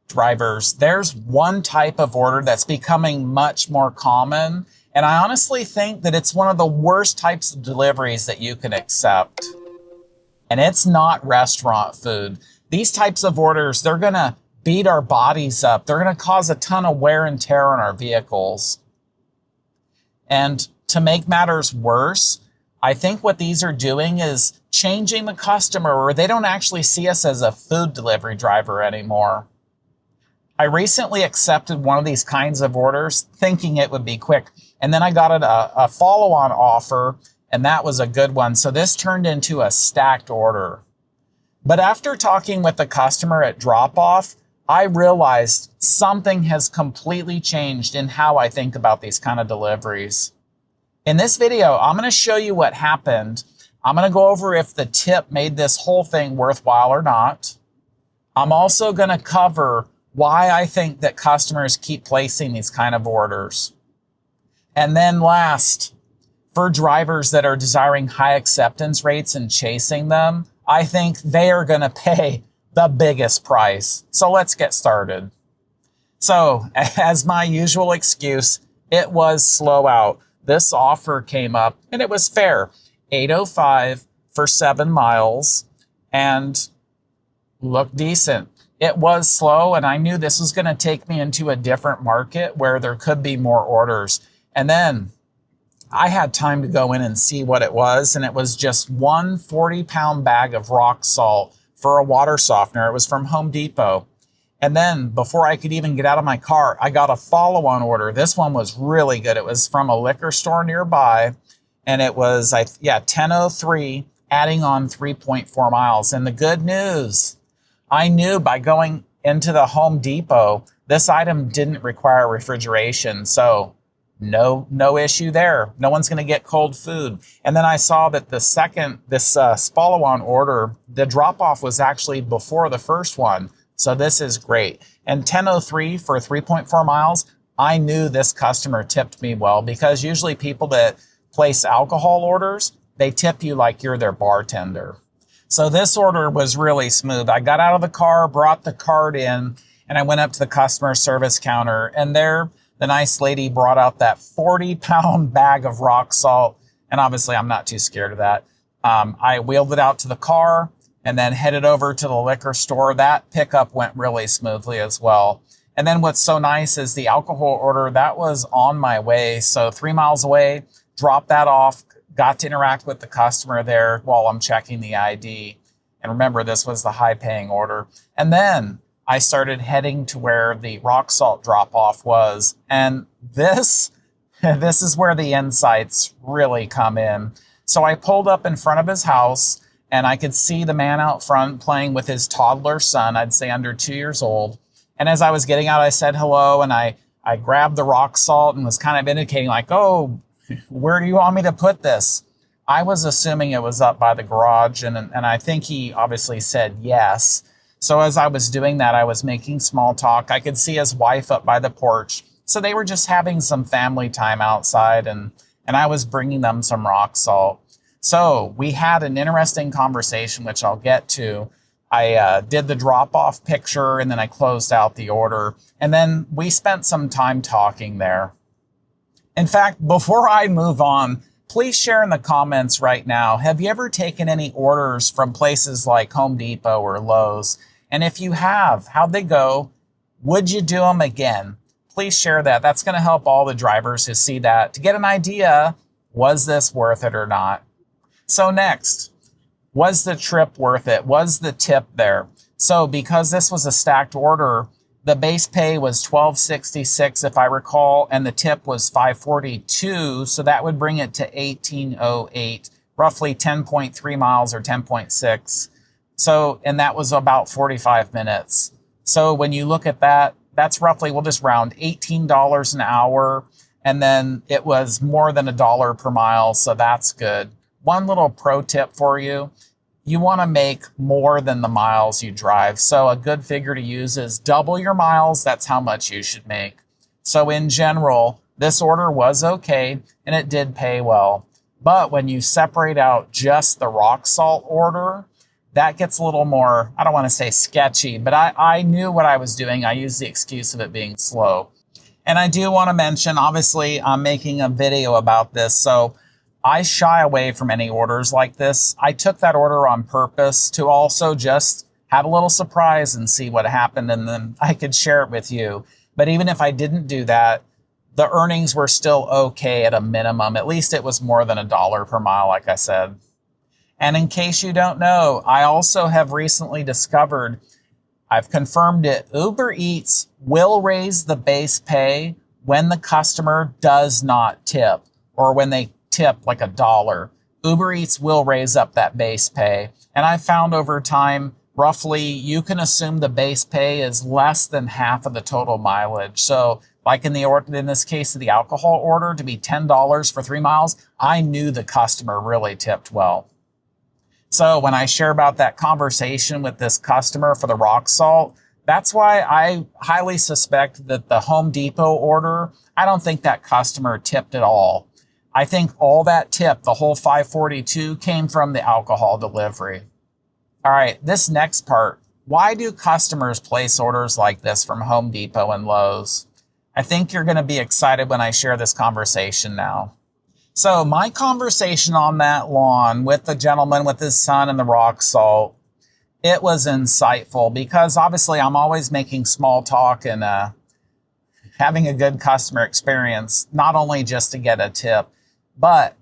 drivers, there's one type of order that's becoming much more common. And I honestly think that it's one of the worst types of deliveries that you can accept. And it's not restaurant food. These types of orders, they're going to beat our bodies up. They're going to cause a ton of wear and tear on our vehicles. And to make matters worse, I think what these are doing is changing the customer where they don't actually see us as a food delivery driver anymore. I recently accepted one of these kinds of orders thinking it would be quick. And then I got a follow-on offer, and that was a good one. So this turned into a stacked order. But after talking with the customer at drop-off, I realized something has completely changed in how I think about these kind of deliveries. In this video, I'm going to show you what happened. I'm going to go over if the tip made this whole thing worthwhile or not. I'm also going to cover why I think that customers keep placing these kind of orders. And then last, for drivers that are desiring high acceptance rates and chasing them, I think they are going to pay the biggest price. So let's get started. So as my usual excuse, it was slow out. This offer came up and it was fair. $8.05 for 7 miles and looked decent. It was slow, and I knew this was going to take me into a different market where there could be more orders. And then I had time to go in and see what it was, and it was just one 40-pound bag of rock salt for a water softener. It was from Home Depot. And then before I could even get out of my car, I got a follow-on order. This one was really good. It was from a liquor store nearby, and it was 10:03, adding on 3.4 miles. And the good news, I knew by going into the Home Depot, this item didn't require refrigeration. So no issue there. No one's going to get cold food. And then I saw that this follow-on order, the drop-off was actually before the first one. So this is great. And 10:03 for 3.4 miles, I knew this customer tipped me well, because usually people that place alcohol orders, they tip you like you're their bartender. So this order was really smooth. I got out of the car, brought the card in, and I went up to the customer service counter. And there, the nice lady brought out that 40-pound bag of rock salt. And obviously, I'm not too scared of that. I wheeled it out to the car and then headed over to the liquor store. That pickup went really smoothly as well. And then what's so nice is the alcohol order, that was on my way. So 3 miles away, dropped that off, got to interact with the customer there while I'm checking the ID. And remember, this was the high-paying order. And then I started heading to where the rock salt drop-off was. And this is where the insights really come in. So I pulled up in front of his house, and I could see the man out front playing with his toddler son, I'd say under 2 years old. And as I was getting out, I said hello, and I grabbed the rock salt and was kind of indicating like, oh, where do you want me to put this? I was assuming it was up by the garage, and I think he obviously said yes. So as I was doing that, I was making small talk. I could see his wife up by the porch. So they were just having some family time outside, and I was bringing them some rock salt. So we had an interesting conversation, which I'll get to. I did the drop-off picture, and then I closed out the order. And then we spent some time talking there. In fact, before I move on, please share in the comments right now, have you ever taken any orders from places like Home Depot or Lowe's? And if you have, how'd they go? Would you do them again? Please share that. That's going to help all the drivers who see that to get an idea, was this worth it or not? So next, was the trip worth it? Was the tip there? So because this was a stacked order, the base pay was $12.66 if I recall, and the tip was $5.42, so that would bring it to $18.08, roughly 10.3 miles or 10.6. So, and that was about 45 minutes. So when you look at that, that's roughly, we'll just round, $18 an hour, and then it was more than $1 per mile, so that's good. One little pro tip for you. You want to make more than the miles you drive. So a good figure to use is double your miles. That's how much you should make. So in general, this order was okay, and it did pay well. But when you separate out just the rock salt order, that gets a little more, I don't want to say sketchy, but I knew what I was doing. I used the excuse of it being slow. And I do want to mention, obviously, I'm making a video about this, so I shy away from any orders like this. I took that order on purpose to also just have a little surprise and see what happened, and then I could share it with you. But even if I didn't do that, the earnings were still okay at a minimum. At least it was more than $1 per mile, like I said. And in case you don't know, I also have recently discovered, I've confirmed it, Uber Eats will raise the base pay when the customer does not tip, or when they tip like $1. Uber Eats will raise up that base pay. And I found over time, roughly, you can assume the base pay is less than half of the total mileage. So like in this case of the alcohol order, to be $10 for 3 miles, I knew the customer really tipped well. So when I share about that conversation with this customer for the rock salt, that's why I highly suspect that the Home Depot order, I don't think that customer tipped at all. I think all that tip, the whole $5.42, came from the alcohol delivery. All right, this next part, why do customers place orders like this from Home Depot and Lowe's? I think you're going to be excited when I share this conversation now. So my conversation on that lawn with the gentleman with his son and the rock salt, it was insightful because obviously I'm always making small talk and having a good customer experience, not only just to get a tip, but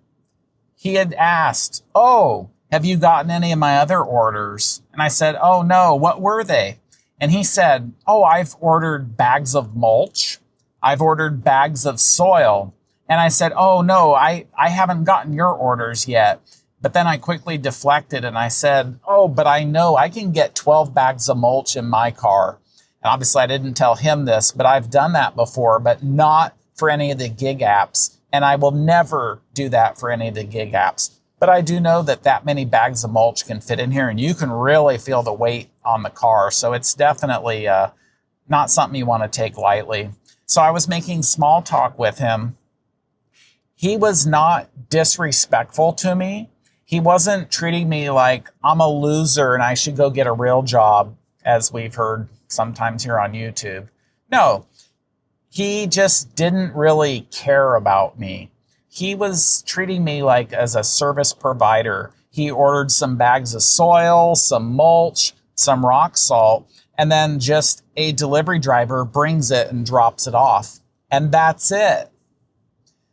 he had asked, oh, have you gotten any of my other orders? And I said, oh no, what were they? And he said, oh, I've ordered bags of mulch. I've ordered bags of soil. And I said, oh no, I haven't gotten your orders yet. But then I quickly deflected and I said, oh, but I know I can get 12 bags of mulch in my car. And obviously I didn't tell him this, but I've done that before, but not for any of the gig apps. And I will never do that for any of the gig apps. But I do know that that many bags of mulch can fit in here and you can really feel the weight on the car. So it's definitely not something you want to take lightly. So I was making small talk with him. He was not disrespectful to me. He wasn't treating me like I'm a loser and I should go get a real job, as we've heard sometimes here on YouTube. No, he just didn't really care about me. He was treating me like as a service provider. He ordered some bags of soil, some mulch, some rock salt, and then just a delivery driver brings it and drops it off. And that's it.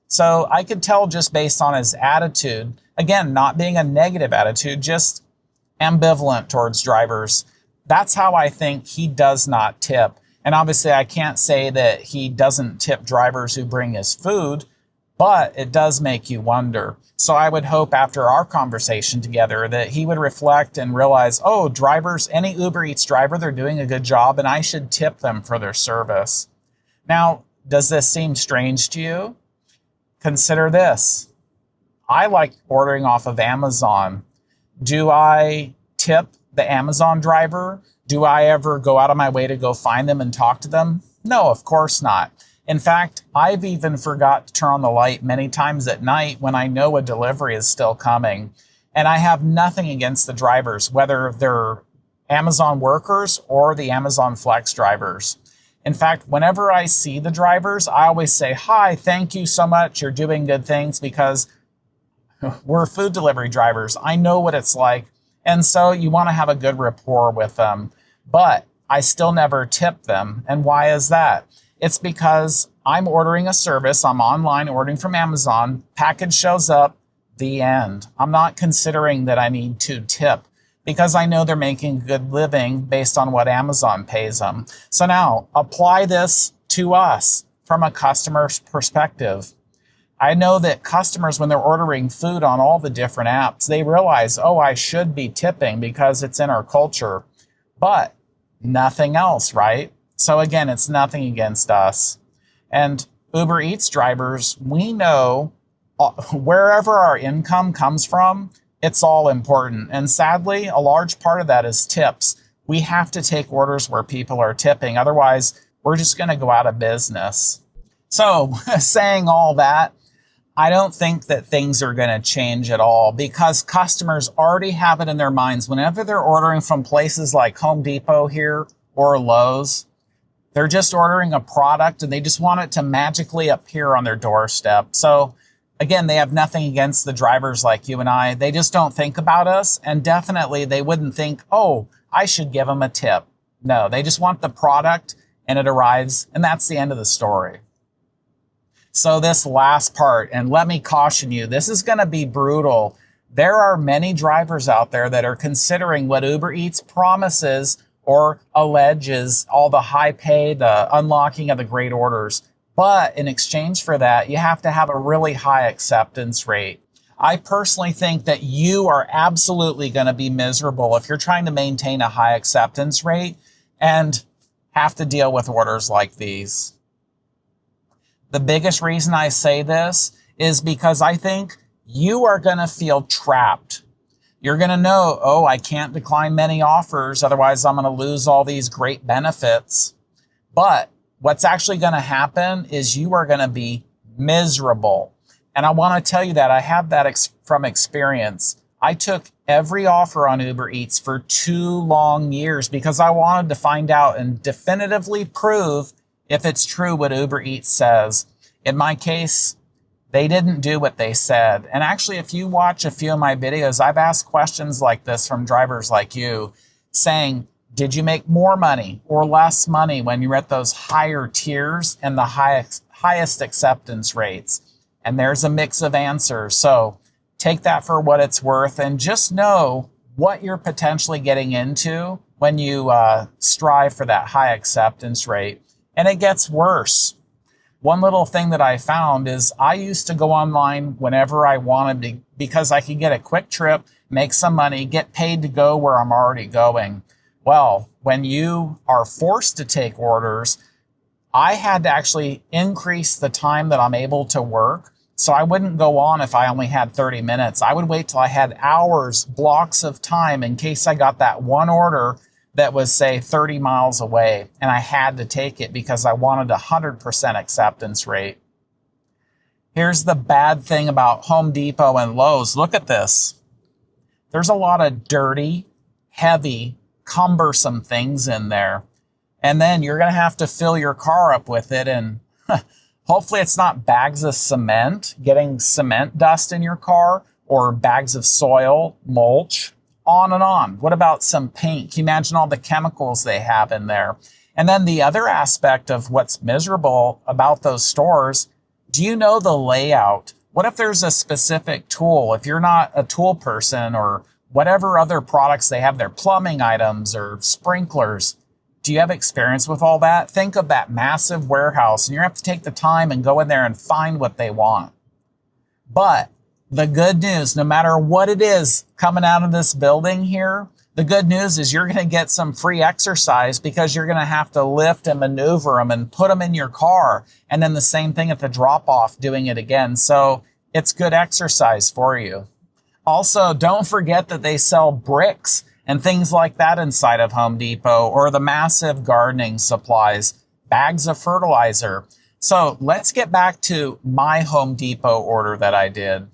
So I could tell just based on his attitude, again, not being a negative attitude, just ambivalent towards drivers. That's how I think he does not tip. And obviously I can't say that he doesn't tip drivers who bring his food, but it does make you wonder. So I would hope after our conversation together that he would reflect and realize, oh, drivers, any Uber Eats driver, they're doing a good job and I should tip them for their service. Now, does this seem strange to you? Consider this. I like ordering off of Amazon. Do I tip the Amazon driver? Do I ever go out of my way to go find them and talk to them? No, of course not. In fact, I've even forgot to turn on the light many times at night when I know a delivery is still coming. And I have nothing against the drivers, whether they're Amazon workers or the Amazon Flex drivers. In fact, whenever I see the drivers, I always say, hi, thank you so much. You're doing good things, because we're food delivery drivers. I know what it's like. And so you want to have a good rapport with them. But I still never tip them. And why is that? It's because I'm ordering a service. I'm online ordering from Amazon. Package shows up. The end. I'm not considering that I need to tip, because I know they're making a good living based on what Amazon pays them. So now, apply this to us from a customer's perspective. I know that customers, when they're ordering food on all the different apps, they realize, oh, I should be tipping because it's in our culture, but nothing else, right? So again, it's nothing against us. And Uber Eats drivers, we know wherever our income comes from, it's all important. And sadly, a large part of that is tips. We have to take orders where people are tipping. Otherwise, we're just going to go out of business. So saying all that, I don't think that things are going to change at all because customers already have it in their minds. Whenever they're ordering from places like Home Depot here or Lowe's, they're just ordering a product and they just want it to magically appear on their doorstep. So again, they have nothing against the drivers like you and I. They just don't think about us. And definitely they wouldn't think, oh, I should give them a tip. No, they just want the product and it arrives. And that's the end of the story. So this last part, and let me caution you, this is going to be brutal. There are many drivers out there that are considering what Uber Eats promises or alleges all the high pay, the unlocking of the great orders. But in exchange for that, you have to have a really high acceptance rate. I personally think that you are absolutely going to be miserable if you're trying to maintain a high acceptance rate and have to deal with orders like these. The biggest reason I say this is because I think you are going to feel trapped. You're going to know, oh, I can't decline many offers, otherwise I'm going to lose all these great benefits. But what's actually going to happen is you are going to be miserable. And I want to tell you that I have that from experience. I took every offer on Uber Eats for 2 long years because I wanted to find out and definitively prove if it's true what Uber Eats says. In my case, they didn't do what they said. And actually, if you watch a few of my videos, I've asked questions like this from drivers like you saying, did you make more money or less money when you're at those higher tiers and the highest acceptance rates? And there's a mix of answers. So take that for what it's worth and just know what you're potentially getting into when you strive for that high acceptance rate. And it gets worse. One little thing that I found is I used to go online whenever I wanted to because I could get a quick trip, make some money, get paid to go where I'm already going. Well, when you are forced to take orders, I had to actually increase the time that I'm able to work. So I wouldn't go on if I only had 30 minutes. I would wait till I had hours, blocks of time in case I got that one order that was, say, 30 miles away, and I had to take it because I wanted a 100% acceptance rate. Here's the bad thing about Home Depot and Lowe's. Look at this. There's a lot of dirty, heavy, cumbersome things in there. And then you're going to have to fill your car up with it, and hopefully it's not bags of cement, getting cement dust in your car, or bags of soil, mulch, on and on. What about some paint? Can you imagine all the chemicals they have in there? And then the other aspect of what's miserable about those stores, do you know the layout? What if there's a specific tool? If you're not a tool person or whatever other products they have, their plumbing items or sprinklers, do you have experience with all that? Think of that massive warehouse and you have to take the time and go in there and find what they want. But the good news, no matter what it is coming out of this building here, the good news is you're going to get some free exercise because you're going to have to lift and maneuver them and put them in your car. And then the same thing at the drop-off, doing it again. So it's good exercise for you. Also, don't forget that they sell bricks and things like that inside of Home Depot, or the massive gardening supplies, bags of fertilizer. So let's get back to my Home Depot order that I did.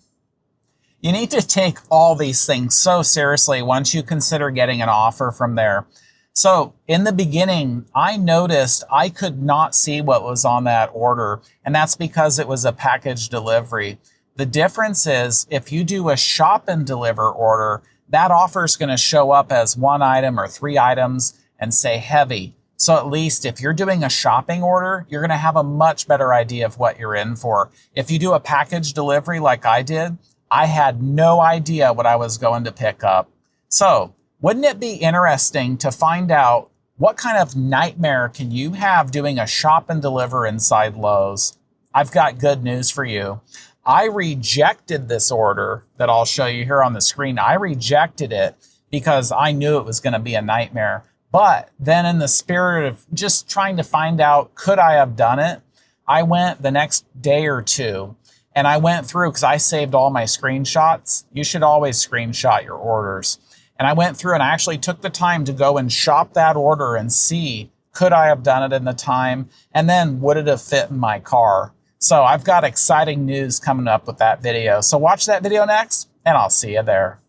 You need to take all these things so seriously once you consider getting an offer from there. So in the beginning, I noticed I could not see what was on that order, and that's because it was a package delivery. The difference is if you do a shop and deliver order, that offer is going to show up as 1 item or 3 items and say heavy. So at least if you're doing a shopping order, you're going to have a much better idea of what you're in for. If you do a package delivery like I did, I had no idea what I was going to pick up. So wouldn't it be interesting to find out what kind of nightmare can you have doing a shop and deliver inside Lowe's? I've got good news for you. I rejected this order that I'll show you here on the screen. I rejected it because I knew it was going to be a nightmare. But then in the spirit of just trying to find out, could I have done it? I went the next day or two and I went through, because I saved all my screenshots. You should always screenshot your orders. And I went through and I actually took the time to go and shop that order and see, could I have done it in the time? And then would it have fit in my car? So I've got exciting news coming up with that video. So watch that video next, and I'll see you there.